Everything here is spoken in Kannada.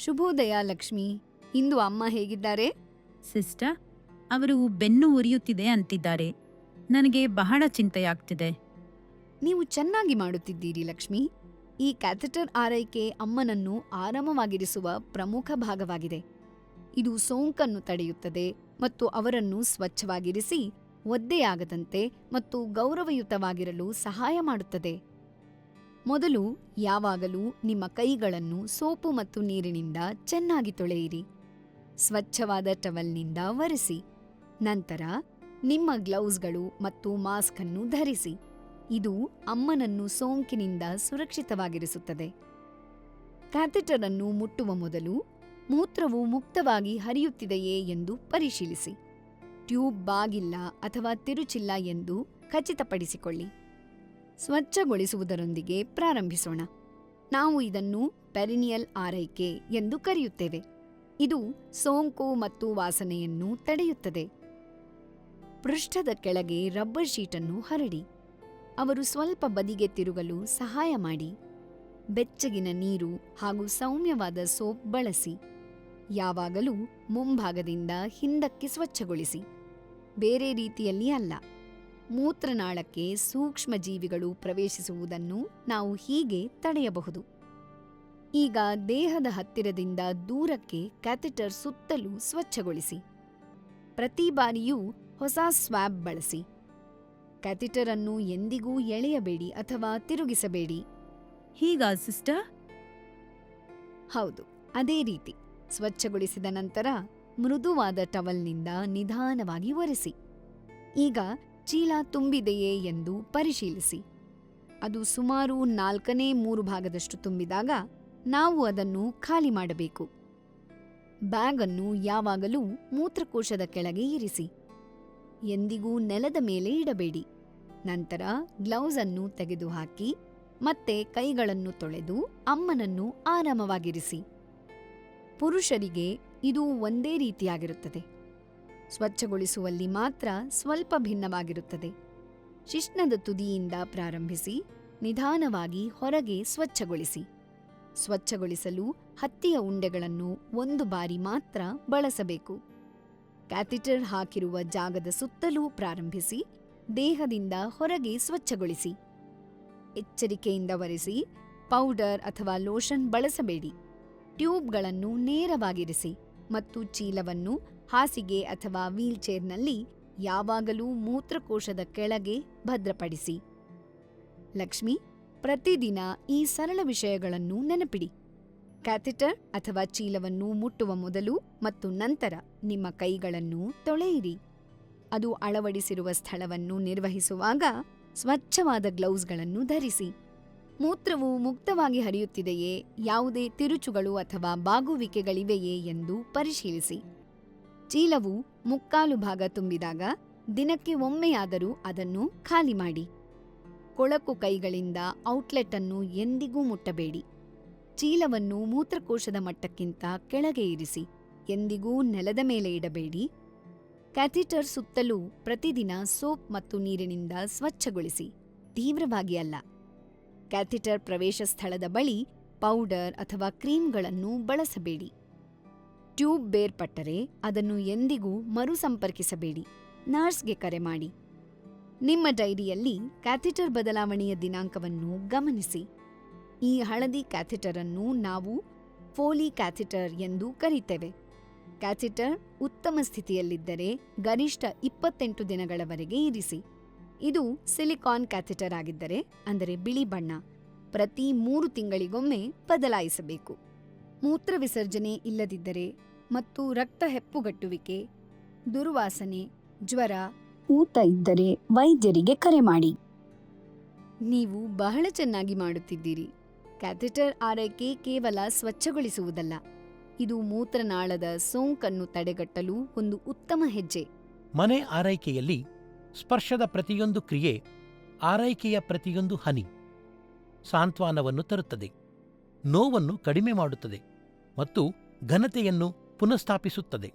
ಶುಭೋದಯ ಲಕ್ಷ್ಮಿ. ಇಂದು ಅಮ್ಮ ಹೇಗಿದ್ದಾರೆ? ಸಿಸ್ಟರ್, ಅವರು ಬೆನ್ನು ಉರಿಯುತ್ತಿದೆ ಅಂತಿದ್ದಾರೆ. ನನಗೆ ಬಹಳ ಚಿಂತೆಯಾಗ್ತಿದೆ. ನೀವು ಚೆನ್ನಾಗಿ ಮಾಡುತ್ತಿದ್ದೀರಿ ಲಕ್ಷ್ಮಿ. ಈ ಕ್ಯಾಥೆಟರ್ ಆರೈಕೆ ಅಮ್ಮನನ್ನು ಆರಾಮವಾಗಿರಿಸುವ ಪ್ರಮುಖ ಭಾಗವಾಗಿದೆ. ಇದು ಸೋಂಕನ್ನು ತಡೆಯುತ್ತದೆ ಮತ್ತು ಅವರನ್ನು ಸ್ವಚ್ಛವಾಗಿರಿಸಿ, ಒದ್ದೆಯಾಗದಂತೆ ಮತ್ತು ಗೌರವಯುತವಾಗಿರಲು ಸಹಾಯ ಮಾಡುತ್ತದೆ. ಮೊದಲು ಯಾವಾಗಲೂ ನಿಮ್ಮ ಕೈಗಳನ್ನು ಸೋಪು ಮತ್ತು ನೀರಿನಿಂದ ಚೆನ್ನಾಗಿ ತೊಳೆಯಿರಿ. ಸ್ವಚ್ಛವಾದ ಟವಲ್ನಿಂದ ಒರೆಸಿ. ನಂತರ ನಿಮ್ಮ ಗ್ಲೌಸ್ಗಳು ಮತ್ತು ಮಾಸ್ಕ್ ಅನ್ನು ಧರಿಸಿ. ಇದು ಅಮ್ಮನನ್ನು ಸೋಂಕಿನಿಂದ ಸುರಕ್ಷಿತವಾಗಿರಿಸುತ್ತದೆ. ಕ್ಯಾಥೆಟರ್ ಅನ್ನು ಮುಟ್ಟುವ ಮೊದಲು ಮೂತ್ರವು ಮುಕ್ತವಾಗಿ ಹರಿಯುತ್ತಿದೆಯೇ ಎಂದು ಪರಿಶೀಲಿಸಿ. ಟ್ಯೂಬ್ ಬಾಗಿಲ್ಲ ಅಥವಾ ತಿರುಚಿಲ್ಲ ಎಂದು ಖಚಿತಪಡಿಸಿಕೊಳ್ಳಿ. ಸ್ವಚ್ಛಗೊಳಿಸುವುದರೊಂದಿಗೆ ಪ್ರಾರಂಭಿಸೋಣ. ನಾವು ಇದನ್ನು ಪೆರಿನಿಯಲ್ ಆರೈಕೆ ಎಂದು ಕರೆಯುತ್ತೇವೆ. ಇದು ಸೋಂಕು ಮತ್ತು ವಾಸನೆಯನ್ನು ತಡೆಯುತ್ತದೆ. ಪೃಷ್ಠದ ಕೆಳಗೆ ರಬ್ಬರ್ ಶೀಟನ್ನು ಹರಡಿ. ಅವರು ಸ್ವಲ್ಪ ಬದಿಗೆ ತಿರುಗಲು ಸಹಾಯ ಮಾಡಿ. ಬೆಚ್ಚಗಿನ ನೀರು ಹಾಗೂ ಸೌಮ್ಯವಾದ ಸೋಪ್ ಬಳಸಿ. ಯಾವಾಗಲೂ ಮುಂಭಾಗದಿಂದ ಹಿಂದಕ್ಕೆ ಸ್ವಚ್ಛಗೊಳಿಸಿ, ಬೇರೆ ರೀತಿಯಲ್ಲಿ ಅಲ್ಲ. ಮೂತ್ರನಾಳಕ್ಕೆ ಸೂಕ್ಷ್ಮ ಜೀವಿಗಳು ಪ್ರವೇಶಿಸುವುದನ್ನು ನಾವು ಹೀಗೆ ತಡೆಯಬಹುದು. ಈಗ ದೇಹದ ಹತ್ತಿರದಿಂದ ದೂರಕ್ಕೆ ಕ್ಯಾಥೆಟರ್ ಸುತ್ತಲೂ ಸ್ವಚ್ಛಗೊಳಿಸಿ. ಪ್ರತಿ ಬಾರಿಯೂ ಹೊಸ ಸ್ವ್ಯಾಬ್ ಬಳಸಿ. ಕ್ಯಾಥೆಟರ್ ಅನ್ನು ಎಂದಿಗೂ ಎಳೆಯಬೇಡಿ ಅಥವಾ ತಿರುಗಿಸಬೇಡಿ. ಹೀಗಾ ಸಿಸ್ಟರ್? ಹೌದು, ಅದೇ ರೀತಿ. ಸ್ವಚ್ಛಗೊಳಿಸಿದ ನಂತರ ಮೃದುವಾದ ಟವಲ್ನಿಂದ ನಿಧಾನವಾಗಿ ಒರೆಸಿ. ಈಗ ಚೀಲ ತುಂಬಿದೆಯೇ ಎಂದು ಪರಿಶೀಲಿಸಿ. ಅದು ಸುಮಾರು 3/4 ತುಂಬಿದಾಗ ನಾವು ಅದನ್ನು ಖಾಲಿ ಮಾಡಬೇಕು. ಬ್ಯಾಗ್ ಅನ್ನು ಯಾವಾಗಲೂ ಮೂತ್ರಕೋಶದ ಕೆಳಗೆ ಇರಿಸಿ. ಎಂದಿಗೂ ನೆಲದ ಮೇಲೆ ಇಡಬೇಡಿ. ನಂತರ ಗ್ಲೌಸ್ ಅನ್ನು ತೆಗೆದುಹಾಕಿ ಮತ್ತೆ ಕೈಗಳನ್ನು ತೊಳೆದು ಅಮ್ಮನನ್ನು ಆರಾಮವಾಗಿರಿಸಿ. ಪುರುಷರಿಗೆ ಇದು ಒಂದೇ ರೀತಿಯಾಗಿರುತ್ತದೆ. ಸ್ವಚ್ಛಗೊಳಿಸುವಲ್ಲಿ ಮಾತ್ರ ಸ್ವಲ್ಪ ಭಿನ್ನವಾಗಿರುತ್ತದೆ. ಶಿಶ್ನದ ತುದಿಯಿಂದ ಪ್ರಾರಂಭಿಸಿ ನಿಧಾನವಾಗಿ ಹೊರಗೆ ಸ್ವಚ್ಛಗೊಳಿಸಿ. ಸ್ವಚ್ಛಗೊಳಿಸಲು ಹತ್ತಿಯ ಉಂಡೆಗಳನ್ನು 1 ಬಾರಿ ಮಾತ್ರ ಬಳಸಬೇಕು. ಕ್ಯಾಥೆಟರ್ ಹಾಕಿರುವ ಜಾಗದ ಸುತ್ತಲೂ ಪ್ರಾರಂಭಿಸಿ ದೇಹದಿಂದ ಹೊರಗೆ ಸ್ವಚ್ಛಗೊಳಿಸಿ. ಎಚ್ಚರಿಕೆಯಿಂದ ಒರೆಸಿ. ಪೌಡರ್ ಅಥವಾ ಲೋಷನ್ ಬಳಸಬೇಡಿ. ಟ್ಯೂಬ್ಗಳನ್ನು ನೇರವಾಗಿರಿಸಿ ಮತ್ತು ಚೀಲವನ್ನು ಹಾಸಿಗೆ ಅಥವಾ ವೀಲ್ಚೇರ್ನಲ್ಲಿ ಯಾವಾಗಲೂ ಮೂತ್ರಕೋಶದ ಕೆಳಗೆ ಭದ್ರಪಡಿಸಿ. ಲಕ್ಷ್ಮಿ, ಪ್ರತಿದಿನ ಈ ಸರಳ ವಿಷಯಗಳನ್ನು ನೆನಪಿಡಿ. ಕ್ಯಾಥೆಟರ್ ಅಥವಾ ಚೀಲವನ್ನು ಮುಟ್ಟುವ ಮೊದಲು ಮತ್ತು ನಂತರ ನಿಮ್ಮ ಕೈಗಳನ್ನು ತೊಳೆಯಿರಿ. ಅದು ಅಳವಡಿಸಿರುವ ಸ್ಥಳವನ್ನು ನಿರ್ವಹಿಸುವಾಗ ಸ್ವಚ್ಛವಾದ ಗ್ಲೌಸ್ಗಳನ್ನು ಧರಿಸಿ. ಮೂತ್ರವು ಮುಕ್ತವಾಗಿ ಹರಿಯುತ್ತಿದೆಯೇ, ಯಾವುದೇ ತಿರುಚುಗಳು ಅಥವಾ ಬಾಗುವಿಕೆಗಳಿವೆಯೇ ಎಂದು ಪರಿಶೀಲಿಸಿ. ಚೀಲವು 3/4 ಭಾಗ ತುಂಬಿದಾಗ ದಿನಕ್ಕೆ ಒಮ್ಮೆಯಾದರೂ ಅದನ್ನು ಖಾಲಿ ಮಾಡಿ. ಕೊಳಕು ಕೈಗಳಿಂದ ಔಟ್ಲೆಟ್ ಅನ್ನು ಎಂದಿಗೂ ಮುಟ್ಟಬೇಡಿ. ಚೀಲವನ್ನು ಮೂತ್ರಕೋಶದ ಮಟ್ಟಕ್ಕಿಂತ ಕೆಳಗೆ ಇರಿಸಿ. ಎಂದಿಗೂ ನೆಲದ ಮೇಲೆ ಇಡಬೇಡಿ. ಕ್ಯಾಥೆಟರ್ ಸುತ್ತಲೂ ಪ್ರತಿದಿನ ಸೋಪ್ ಮತ್ತು ನೀರಿನಿಂದ ಸ್ವಚ್ಛಗೊಳಿಸಿ, ತೀವ್ರವಾಗಿ ಅಲ್ಲ. ಕ್ಯಾಥೆಟರ್ ಪ್ರವೇಶ ಸ್ಥಳದ ಬಳಿ ಪೌಡರ್ ಅಥವಾ ಕ್ರೀಮ್ಗಳನ್ನು ಬಳಸಬೇಡಿ. ಟ್ಯೂಬ್ ಬೇರ್ಪಟ್ಟರೆ ಅದನ್ನು ಎಂದಿಗೂ ಮರುಸಂಪರ್ಕಿಸಬೇಡಿ. ನರ್ಸ್ಗೆ ಕರೆ ಮಾಡಿ. ನಿಮ್ಮ ಡೈರಿಯಲ್ಲಿ ಕ್ಯಾಥೆಟರ್ ಬದಲಾವಣೆಯ ದಿನಾಂಕವನ್ನು ಗಮನಿಸಿ. ಈ ಹಳದಿ ಕ್ಯಾಥೆಟರ್ ಅನ್ನು ನಾವು ಫೋಲಿ ಕ್ಯಾಥೆಟರ್ ಎಂದು ಕರೆಯುತ್ತೇವೆ. ಕ್ಯಾಥೆಟರ್ ಉತ್ತಮ ಸ್ಥಿತಿಯಲ್ಲಿದ್ದರೆ ಗರಿಷ್ಠ 28 ದಿನಗಳವರೆಗೆ ಇರಿಸಿ. ಇದು ಸಿಲಿಕಾನ್ ಕ್ಯಾಥೆಟರ್ ಆಗಿದ್ದರೆ, ಅಂದರೆ ಬಿಳಿ ಬಣ್ಣ, ಪ್ರತಿ 3 ತಿಂಗಳಿಗೊಮ್ಮೆ ಬದಲಾಯಿಸಬೇಕು. ಮೂತ್ರ ವಿಸರ್ಜನೆ ಇಲ್ಲದಿದ್ದರೆ ಮತ್ತು ರಕ್ತ ಹೆಪ್ಪುಗಟ್ಟುವಿಕೆ, ದುರ್ವಾಸನೆ, ಜ್ವರ, ಊತ ಇದ್ದರೆ ವೈದ್ಯರಿಗೆ ಕರೆ ಮಾಡಿ. ನೀವು ಬಹಳ ಚೆನ್ನಾಗಿ ಮಾಡುತ್ತಿದ್ದೀರಿ. ಕ್ಯಾಥೆಟರ್ ಆರೈಕೆ ಕೇವಲ ಸ್ವಚ್ಛಗೊಳಿಸುವುದಲ್ಲ, ಇದು ಮೂತ್ರನಾಳದ ಸೋಂಕನ್ನು ತಡೆಗಟ್ಟಲು ಒಂದು ಉತ್ತಮ ಹೆಜ್ಜೆ. ಮನೆ ಆರೈಕೆಯಲ್ಲಿ ಸ್ಪರ್ಶದ ಪ್ರತಿಯೊಂದು ಕ್ರಿಯೆ, ಆರೈಕೆಯ ಪ್ರತಿಯೊಂದು ಹನಿ ಸಾಂತ್ವನವನ್ನು ತರುತ್ತದೆ, ನೋವನ್ನು ಕಡಿಮೆ ಮಾಡುತ್ತದೆ ಮತ್ತು ಘನತೆಯನ್ನು ಪುನಃಸ್ಥಾಪಿಸುತ್ತದೆ.